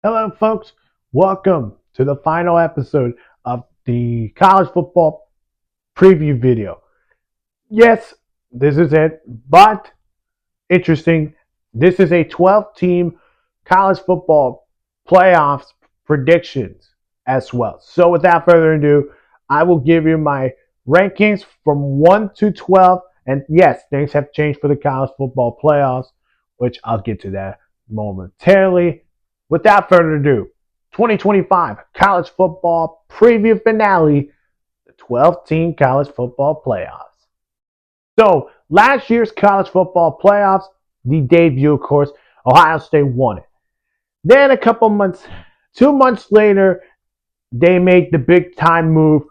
Hello, folks. Welcome to the final episode of the college football preview video. Yes, this is it, but interesting. This is a 12-team college football playoffs predictions as well. So, without further ado, I will give you my rankings from 1 to 12. And yes, things have changed for the college football playoffs, which I'll get to that momentarily. Without further ado, 2025 college football preview finale, the 12-team college football playoffs. So last year's college football playoffs, the debut, of course, Ohio State won it. Then a couple months, 2 months later, they made the big time move,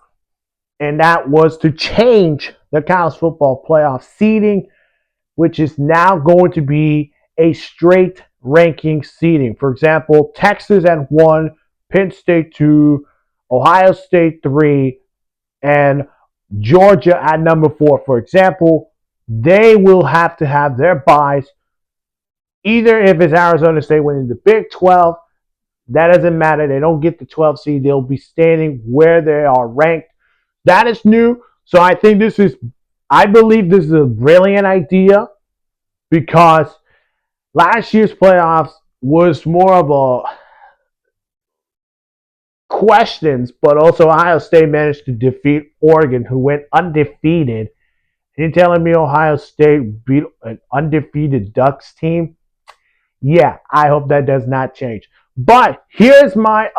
and that was to change the college football playoff seeding, which is now going to be a straight ranking seeding. For example, Texas at 1, Penn State 2, Ohio State 3, and Georgia at number 4. For example, they will have to have their buys. Either if it's Arizona State winning the Big 12, that doesn't matter. They don't get the 12 seed. They'll be standing where they are ranked. That is new. So I believe this is a brilliant idea because last year's playoffs was more of a questions, but also Ohio State managed to defeat Oregon, who went undefeated. You're telling me Ohio State beat an undefeated Ducks team? Yeah, I hope that does not change. But here's my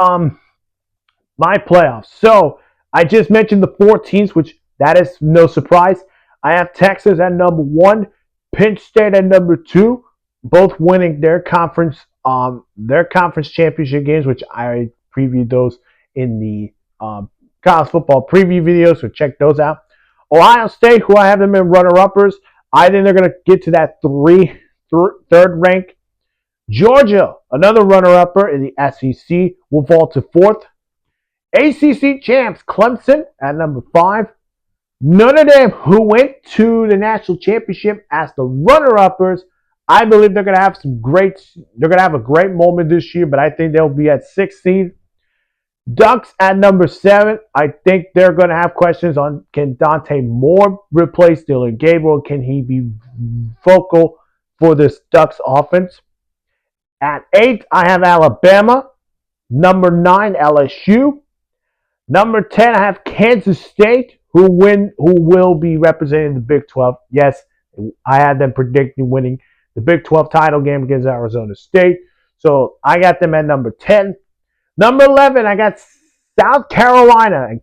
playoffs. So I just mentioned the four teams, which that is no surprise. I have Texas at number 1, Penn State at number 2, both winning their conference championship games, which I previewed those in the college football preview video. So check those out. Ohio State, who I have them in runner-uppers, I think they're going to get to that third rank. Georgia, another runner-upper in the SEC, will fall to fourth. ACC champs Clemson at number 5. Notre Dame, who went to the national championship as the runner-uppers, I believe they're going to have a great moment this year, but I think they'll be at 6th seed. Ducks at number 7. I think they're going to have questions on, can Dante Moore replace Dylan Gabriel? Can he be vocal for this Ducks offense? At 8, I have Alabama. Number 9, LSU. Number 10, I have Kansas State, who will be representing the Big 12. Yes, I had them predicting winning the Big 12 title game against Arizona State. So I got them at number 10. Number 11, I got South Carolina. And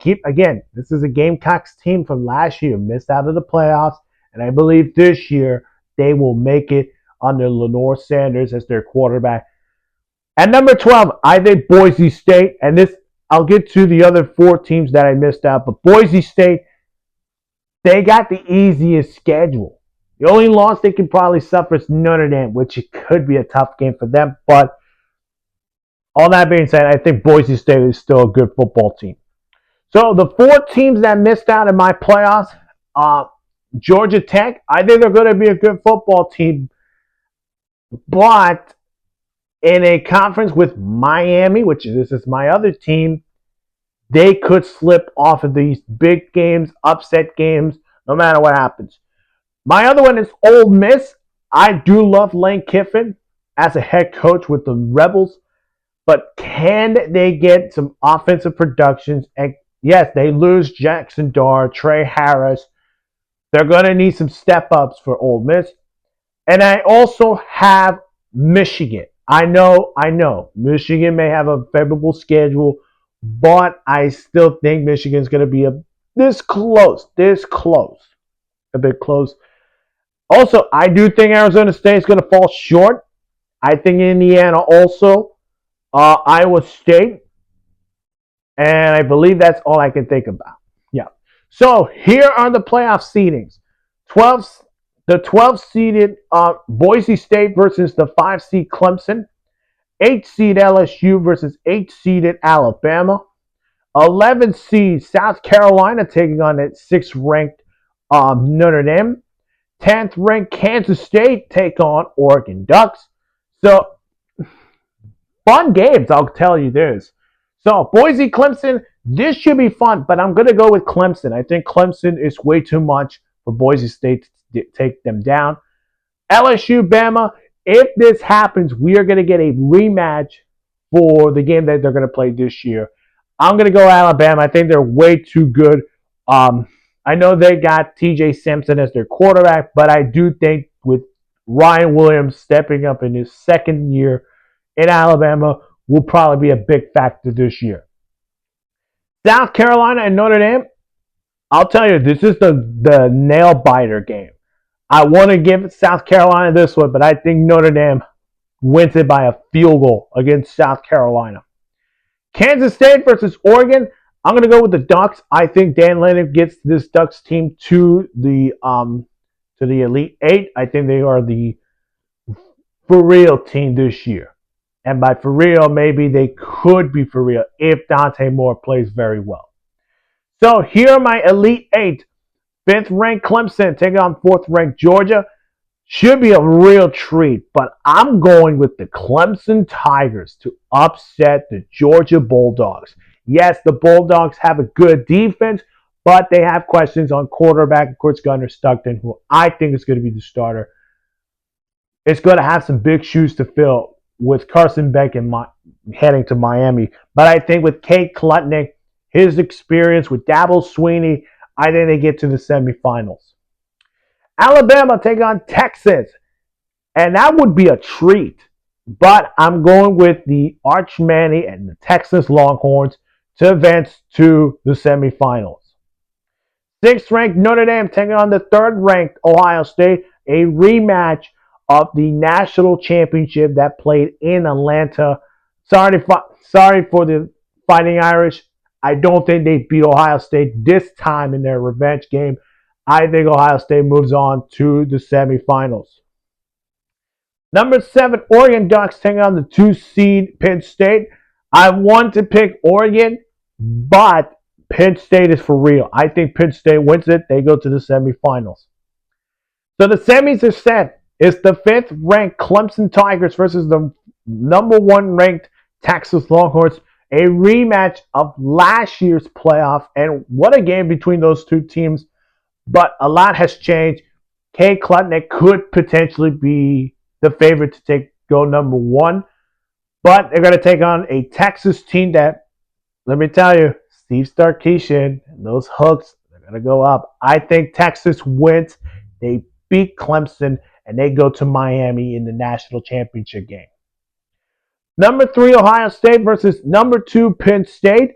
this is a Gamecocks team from last year, missed out of the playoffs. And I believe this year they will make it under Lenore Sanders as their quarterback. At number 12, I think Boise State. And I'll get to the other 4 teams that I missed out. But Boise State, they got the easiest schedule. The only loss they can probably suffer is Notre Dame, which it could be a tough game for them. But all that being said, I think Boise State is still a good football team. So the 4 teams that missed out in my playoffs, Georgia Tech, I think they're going to be a good football team. But in a conference with Miami, this is my other team, they could slip off of these big games, upset games, no matter what happens. My other one is Ole Miss. I do love Lane Kiffin as a head coach with the Rebels, but can they get some offensive productions? And yes, they lose Jackson Dart, Trey Harris. They're going to need some step-ups for Ole Miss. And I also have Michigan. I know. Michigan may have a favorable schedule, but I still think Michigan's going to be this close, a bit close. Also, I do think Arizona State is going to fall short. I think Indiana also, Iowa State, and I believe that's all I can think about. Yeah. So here are the playoff seedings. The 12 seeded Boise State versus the 5 seed Clemson. 8 seed LSU versus 8 seeded Alabama. 11 seed South Carolina taking on that 6th ranked Notre Dame. 10th ranked Kansas State take on Oregon Ducks. So fun games, I'll tell you this. So, Boise, Clemson, this should be fun, but I'm going to go with Clemson. I think Clemson is way too much for Boise State to take them down. LSU, Bama, if this happens, we are going to get a rematch for the game that they're going to play this year. I'm going to go Alabama. I think they're way too good. I know they got TJ Simpson as their quarterback, but I do think with Ryan Williams stepping up in his second year in Alabama will probably be a big factor this year. South Carolina and Notre Dame, I'll tell you, this is the nail biter game. I want to give South Carolina this one, but I think Notre Dame wins it by a field goal against South Carolina. Kansas State versus Oregon. I'm going to go with the Ducks. I think Dan Lanning gets this Ducks team to the Elite Eight. I think they are the for real team this year. And by for real, maybe they could be for real if Dante Moore plays very well. So here are my Elite Eight. 5th ranked Clemson taking on 4th ranked Georgia. Should be a real treat, but I'm going with the Clemson Tigers to upset the Georgia Bulldogs. Yes, the Bulldogs have a good defense, but they have questions on quarterback, of course, Gunnar Stockton, who I think is going to be the starter. It's going to have some big shoes to fill with Carson Beck heading to Miami. But I think with Cade Klutnick, his experience with Dabo Swinney, I think they get to the semifinals. Alabama take on Texas, and that would be a treat. But I'm going with the Arch Manny and the Texas Longhorns to advance to the semifinals. 6th ranked Notre Dame taking on the 3rd ranked Ohio State, a rematch of the national championship that played in Atlanta. Sorry for the Fighting Irish. I don't think they beat Ohio State this time in their revenge game. I think Ohio State moves on to the semifinals. Number 7, Oregon Ducks taking on the 2 seed Penn State. I want to pick Oregon, but Penn State is for real. I think Penn State wins it. They go to the semifinals. So the semis are set. It's the 5th ranked Clemson Tigers versus the number 1 ranked Texas Longhorns. A rematch of last year's playoff. And what a game between those two teams. But a lot has changed. Cade Klutnick could potentially be the favorite to go number 1. But they're going to take on a Texas team that, let me tell you, Steve Sarkisian and those hooks, they're going to go up. I think Texas wins. They beat Clemson, and they go to Miami in the national championship game. Number 3, Ohio State versus number 2, Penn State.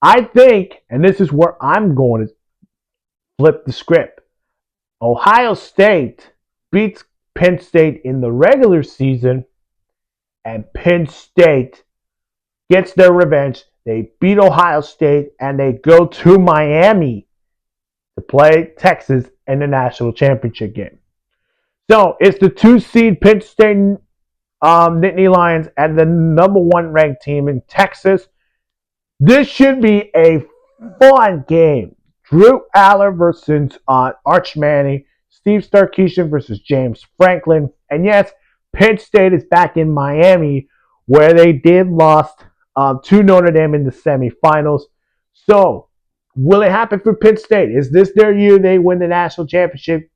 I think, and this is where I'm going to flip the script, Ohio State beats Penn State in the regular season, and Penn State gets their revenge. They beat Ohio State, and they go to Miami to play Texas in the national championship game. So it's the 2 seed Penn State Nittany Lions and the number 1 ranked team in Texas. This should be a fun game. Drew Aller versus Arch Manny. Steve Sarkisian versus James Franklin. And yes, Penn State is back in Miami, where they did lost to Notre Dame in the semifinals. So, will it happen for Penn State? Is this their year they win the national championship?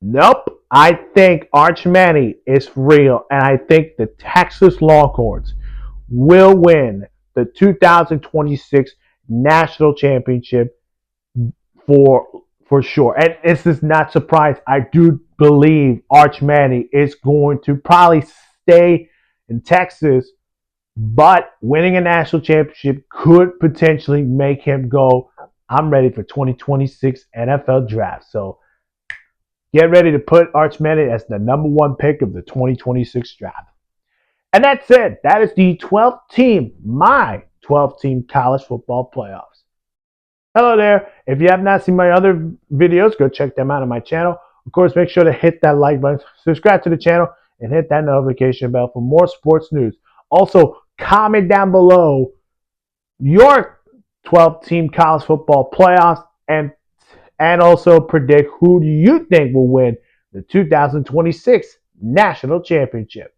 Nope. I think Arch Manny is real, and I think the Texas Longhorns will win the 2026 national championship for sure. And this is not surprise. I do believe Arch Manny is going to probably stay in Texas, but winning a national championship could potentially make him go, I'm ready for 2026 NFL draft. So get ready to put Arch Manny as the number 1 pick of the 2026 draft. And that's it. That is the 12th team, my 12th team college football playoffs. Hello there. If you have not seen my other videos, go check them out on my channel. Of course, make sure to hit that like button, subscribe to the channel, and hit that notification bell for more sports news. Also, comment down below your 12th team college football playoffs and also predict who do you think will win the 2026 national championship.